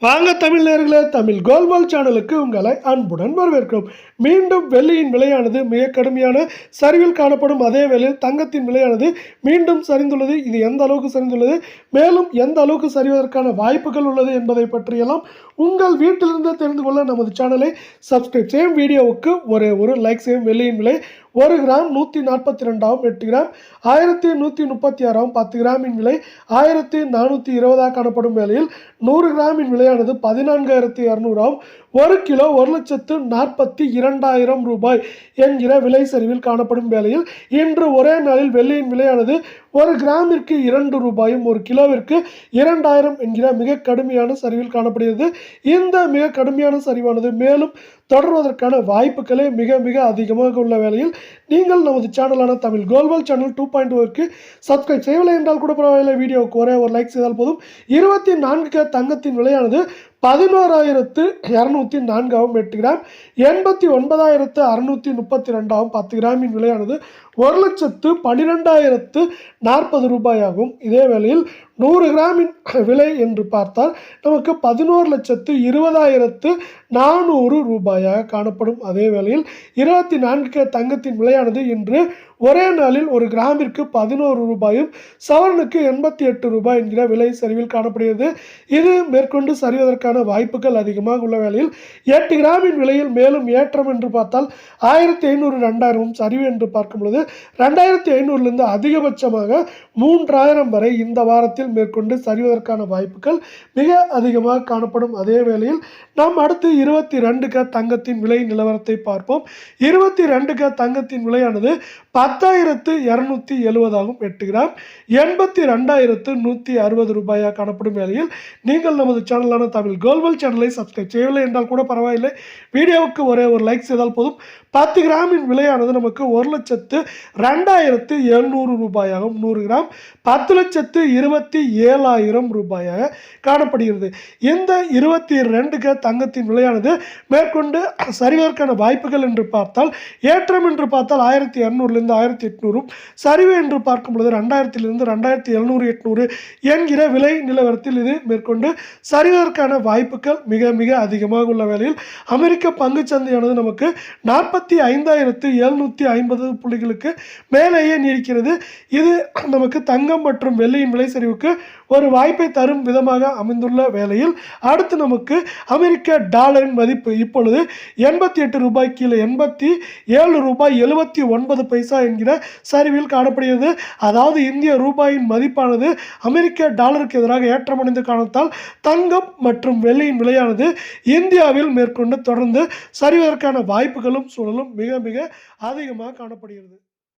வாங்க தமிழ் நேயர்களே, தமிழ் கோல்மால் சேனலுக்கு உங்களை அன்புடன் வரவேற்கிறோம். மீண்டும் வெள்ளியின் விலையானது மிக கடுமையான சரிவில் காணப்படும் அதே வேளையில் தங்கத்தின் விலையானது மீண்டும் சரிந்துள்ளது. இது எந்த அளவுக்கு சரிந்துள்ளது, மேலும் எந்த அளவுக்கு சரிவதற்கான வாய்ப்புகள் உள்ளது என்பதை பற்றியெல்லாம் உங்கள் வீட்டிலிருந்து தெரிந்து கொள்ள நமது சேனலை சப்ஸ்கிரைப் செய்யும். வீடியோவுக்கு ஒரு லைக் செய்யும். வெள்ளியின் விலை 1 கிராம் 142 8 கிராம் 1136 10 கிராமின் விலை 1420 காணப்படும் வேளையில் 100 கிராமின் விலையானது 14,200 1 கிலோ 1,42,000 ரூபாய் என்கிற விலை சரிவில் காணப்படும் வேளையில் இன்று ஒரே நாளில் வெள்ளியின் விலையானது 1 கிராமிற்கு 2 ரூபாயும் 1 கிலோவிற்கு 2000 என்கிற மிக கடுமையான சரிவில் காணப்படுகிறது. இந்த மிக கடுமையான சரிவானது மேலும் தொடர்வதற்கான வாய்ப்புகளே மிக மிக அதிகமாக உள்ள வேளையில் நீங்கள் நமது சேனலான தமிழ் கோல்மால் சேனல் 2.0க்கு சப்ஸ்கிரைப் செய்யவில்லை என்றால் கூட பரவாயில்லை. வீடியோவுக்கு ஒரு லைக் செய்தால் போதும். 24K தங்கத்தின் விலையானது 11,204 8 கிராம் 89,632 10 கிராமின் விலையானது 1,12,040 ரூபாயாகும். இதே வேளையில் 100 கிராமின் விலை என்று பார்த்தால் நமக்கு 11,20,400 ரூபாயாக காணப்படும். அதே வேளையில் 24K தங்கத்தின் விலையானது இன்று ஒரே நாளில் 1 கிராமிற்கு 11 ரூபாயும் சவரனுக்கு 88 ரூபாய் என்கிற விலை சரிவில் காணப்படுகிறது. இது மேற்கொண்டு சரிவதற்கான வாய்ப்புகள் அதிகமாக உள்ள வேளையில் 8 கிராமின் விலையில் மேலும் ஏற்றம் என்று பார்த்தால் 1,500 2,000 சரிவு என்று பார்க்கும் பொழுது 2,500 அதிகபட்சமாக 3,000 வரை இந்த வாரத்தில் மேற்கொண்டு சரிவதற்கான வாய்ப்புகள் மிக அதிகமாக காணப்படும். அதே வேளையில் நாம் அடுத்து 22K தங்கத்தின் விலை நிலவரத்தை பார்ப்போம். 22K தங்கத்தின் விலையானது 10,270 ஆகும். 8 கிராம் 82,160 ரூபாயாக காணப்படும் வேளையில் நீங்கள் நமது சேனலான தமிழ் கோல்மால் சேனலை சப்ஸ்கிரைப் செய்யவில்லை என்றால் கூட பரவாயில்லை. வீடியோவுக்கு ஒரு லைக் செய்தால் போதும். 10 கிராமின் விலையானது நமக்கு 1,02,700 ரூபாயாகும். 100 கிராம் 10,27,000 ரூபாயாக காணப்படுகிறது. இந்த 22K தங்கத்தின் விலையானது மேற்கொண்டு சரிவதற்கான வாய்ப்புகள் என்று பார்த்தால் ஏற்றம் என்று பார்த்தால் 1,200 1,800 சரிவு என்று பார்க்கும் பொழுது 2,000 2,700 800 என்கிற விலை நிலவரத்தில் இது மேற்கொண்டு சரிவதற்கான வாய்ப்புகள் மிக மிக அதிகமாக உள்ள வேளையில் அமெரிக்க பங்கு சந்தையானது நமக்கு 45,750 புள்ளிகளுக்கு மேலேயே நீடிக்கிறது. இது நமக்கு தங்கம் மற்றும் வெள்ளியின் விலை சரிவுக்கு ஒரு வாய்ப்பை தரும் விதமாக அமைந்துள்ள வேளையில் அடுத்து நமக்கு அமெரிக்க டாலரின் மதிப்பு இப்பொழுது 88 ரூபாய் கீழே 87 ரூபாய் 79 பைசா என்கிற சரிவில் காணப்படுகிறது. அதாவது இந்திய ரூபாயின் மதிப்பானது அமெரிக்க டாலருக்கு எதிராக ஏற்றமடைந்த காரணத்தால் தங்கம் மற்றும் வெள்ளியின் விலையானது இந்தியாவில் மேற்கொண்டு தொடர்ந்து சரிவதற்கான வாய்ப்புகளும் சூழலும் மிக மிக அதிகமாக காணப்படுகிறது.